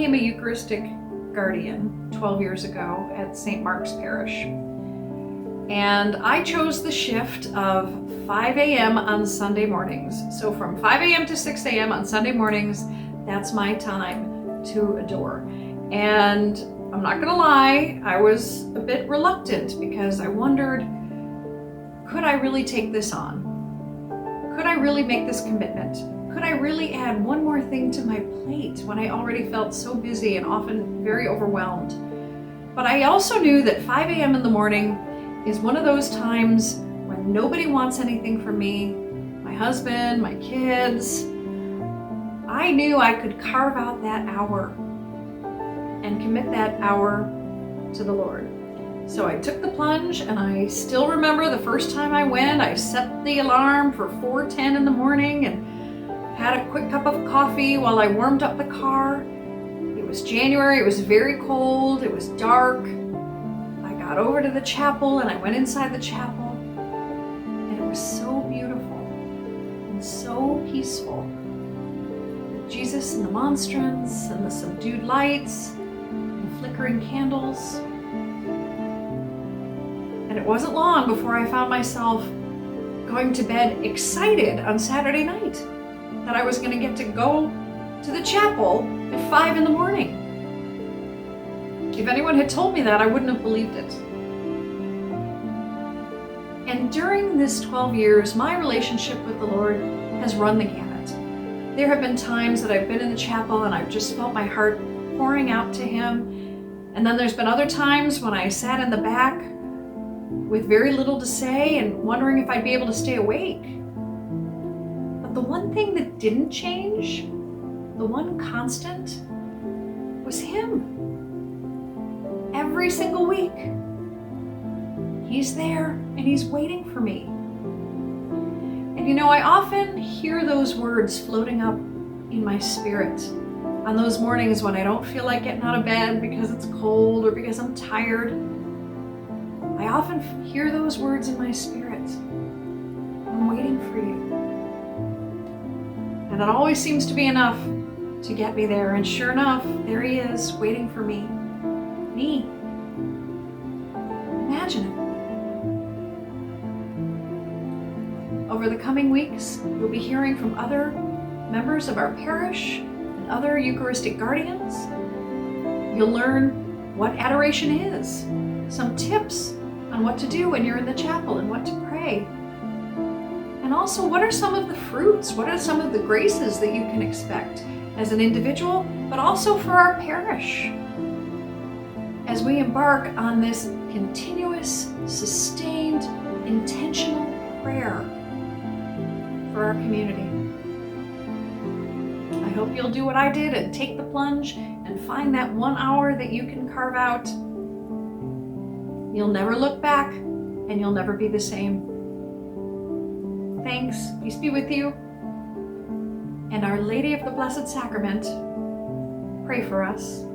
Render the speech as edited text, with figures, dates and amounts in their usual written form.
became a Eucharistic Guardian 12 years ago at St. Mark's Parish. And I chose the shift of 5 a.m. on Sunday mornings. So from 5 a.m. to 6 a.m. on Sunday mornings, that's my time to adore. And I'm not gonna lie, I was a bit reluctant because I wondered, could I really take this on? Could I really make this commitment? Could I really add one more thing to my plate when I already felt so busy and often very overwhelmed? But I also knew that 5 a.m. in the morning is one of those times when nobody wants anything from me, my husband, my kids. I knew I could carve out that hour and commit that hour to the Lord. So I took the plunge, and I still remember the first time I went, I set the alarm for 4:10 in the morning and had a quick cup of coffee while I warmed up the car. It was January, it was very cold, it was dark. I got over to the chapel and I went inside the chapel, and it was so beautiful and so peaceful. With Jesus and the monstrance and the subdued lights and the flickering candles. And it wasn't long before I found myself going to bed excited on Saturday night that I was going to get to go to the chapel at 5 in the morning. If anyone had told me that, I wouldn't have believed it. And during this 12 years, my relationship with the Lord has run the gamut. There have been times that I've been in the chapel and I've just felt my heart pouring out to Him. And then there's been other times when I sat in the back with very little to say and wondering if I'd be able to stay awake. But the one thing that didn't change, the one constant, was Him. Every single week, He's there and He's waiting for me. And you know, I often hear those words floating up in my spirit on those mornings when I don't feel like getting out of bed because it's cold or because I'm tired. I often hear those words in my spirit. I'm waiting for you. And that always seems to be enough to get me there. And sure enough, there He is, waiting for me. Me. Imagine it. Over the coming weeks, you'll be hearing from other members of our parish and other Eucharistic Guardians. You'll learn what adoration is, some tips on what to do when you're in the chapel and what to pray. And also, what are some of the fruits? What are some of the graces that you can expect as an individual, but also for our parish as we embark on this continuous, sustained, intentional prayer for our community. I hope you'll do what I did and take the plunge and find that 1 hour that you can carve out. You'll never look back, and you'll never be the same. Thanks. Peace be with you. And Our Lady of the Blessed Sacrament, pray for us.